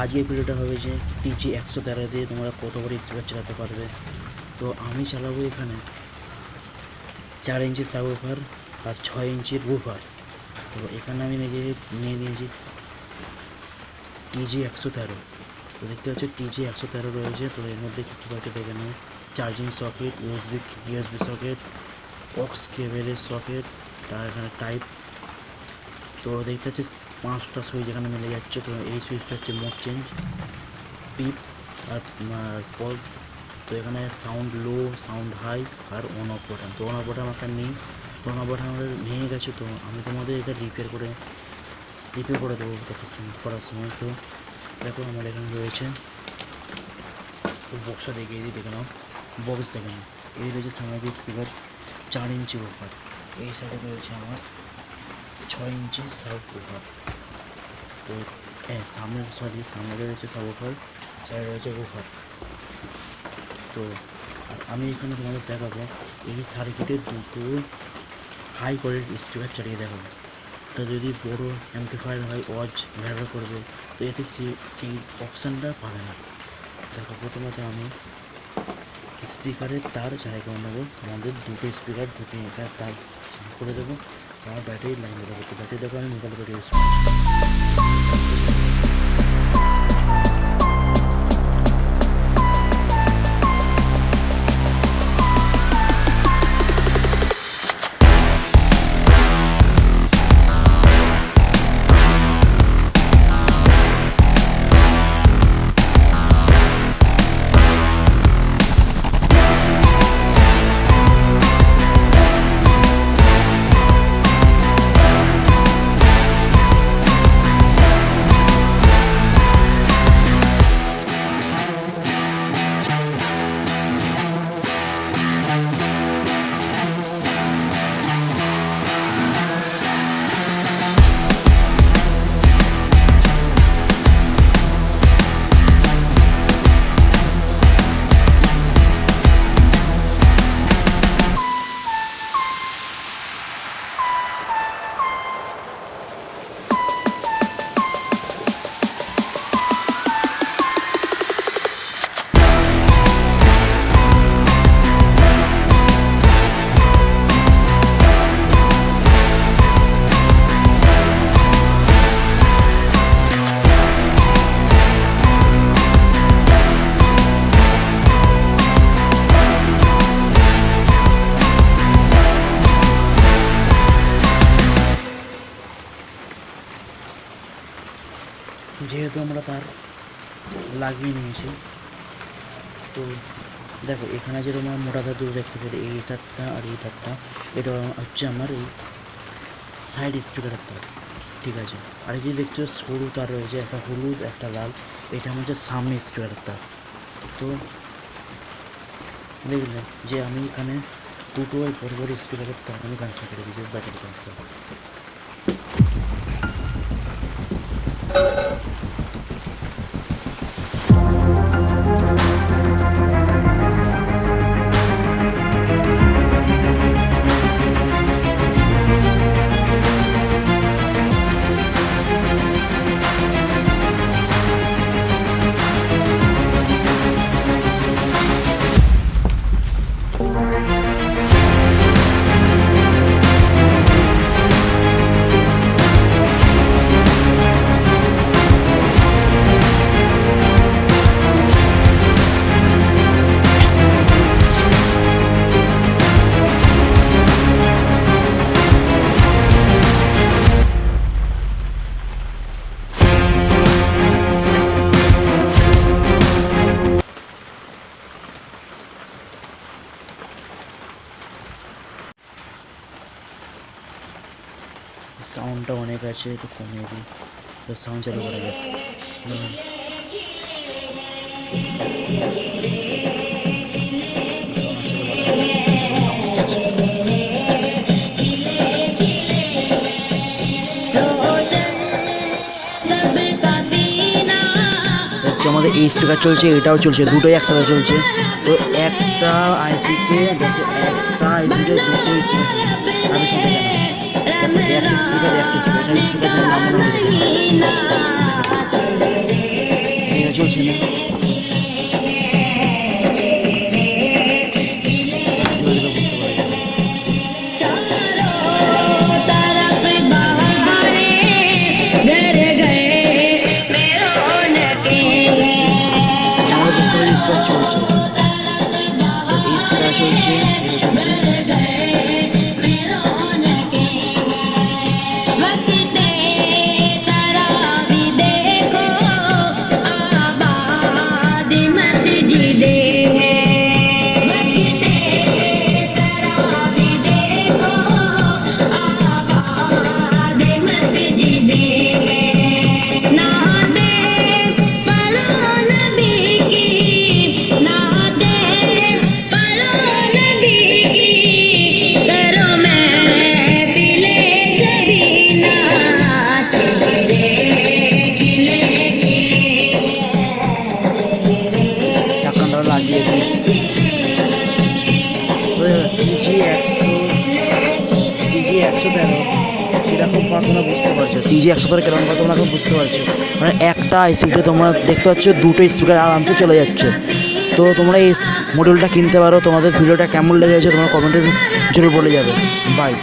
আজকের ভিডিওটা হবে যে টিজি 113 দিয়ে তোমরা কত বড় স্পিকার চালাতে পারবে। তো আমি চালাবো এখানে 4 ইঞ্চি সাবওুফার আর 6 ইঞ্চির উফার। তো এখানে আমি নিয়ে নিয়েছি টিজি 113। তো দেখতে পাচ্ছি টিজি 113 রয়েছে। তো এর মধ্যে কী রয়েছে দেখে নেব। Charging socket, USB socket, aux কেবেলের সকেট, তার এখানে টাইপ। তো দেখতে পাচ্ছি 5টা সুইচ এখানে মিলে যাচ্ছে। তো এই সুইচটা হচ্ছে মোড চেঞ্জ, পিপ আর পজ। তো এখানে সাউন্ড লো, সাউন্ড হাই আর অন অফ বাটন। তো অন অফ বাটন একটা নেই, তো অন অফ বাটন আমাদের ভেঙে গেছে। তো আমি তোমাদের এটা রিপেয়ার করে দেবো করার সময়। তো দেখো আমার এখানে রয়েছে, তো বক্সটা দেখিয়ে দিই, দেখে নাও। বক্স দেখে নাও, এই রয়েছে সামগ্রিক স্পিকার 4 ইঞ্চি ওভার। এই সাথে রয়েছে আমার 6 ইঞ্চি সাব ওভার। তো সামনে রয়েছে সাব ওভার, সাইডে রয়েছে ওভার। তো আমি এখানে তোমাদের দেখাবো এই সার্কিটের দুটো হাই কোয়ালিটির স্পিকার চালিয়ে দেখাবো। তো যদি বড় অ্যাম্পলিফায়ার হয়, ওয়াজ ব্যবহার করবে, তো এতে সেই অপশানটা পাবে না। দেখো প্রথমত আমি স্পিকারের তার চালাই করে নেবো। আমাদের দুটো স্পিকার এখানে তার করে দেবো। আমার ব্যাটারি লাইন দেবো। তো ব্যাটারি দেখো আমি মোবাইল ব্যাটারি ইউজ করছি। যেহেতু আমরা তার লাগিয়ে নিয়েছি, তো দেখো এখানে যেরকম আমরা মোটা তার দুটো দেখতে পারি, এই তারটা আর এই তারটা, এটা হচ্ছে আমার এই সাইড স্পিকারের তার, ঠিক আছে। আর এই যে দেখছো সরু তার রয়েছে, একটা হলুদ একটা লাল, এটা আমার হচ্ছে সামনে স্পিকারের তার। তো দেখলেন যে আমি এখানে দুটো বড় বড় স্পিকারের তার আমি কানেকশন করে দিয়েছি, ব্যাটারি কানেকশন। সাউন্ডটা অনেক আছে, একটু কমিয়ে দিই। তো সাউন্ড চালু করা যাক। আমাদের এই স্পিকার চলছে, এটাও চলছে, দুটোই একসাথে চলছে। তো একটা আইসিতে দেখো, একটা আইসিতে দুটো স্পিকার চলছে। আমি সাথে কেন একটা স্পিকার এটা স্পিকার নাম মনে হয়। চলছে না। বুঝতে পারি স্পট চলছে, এই স্পিকার চলছে, এটা চলছে। লাগিয়ে দিই। তো টিজি 113 কীরকম পা তোমরা বুঝতে পারছো, টিজি 113 কেরকম পা তোমরা এখন বুঝতে পারছো। মানে একটা আইসিতে তোমরা দেখতে পাচ্ছ দুটো স্পিকার আরামসে চলে যাচ্ছে। তো তোমরা এই মডিউলটা কিনতে পারো। তোমাদের ভিডিওটা কেমন লেগেছে তোমরা কমেন্টের জন্য বলে যাবে। বাই।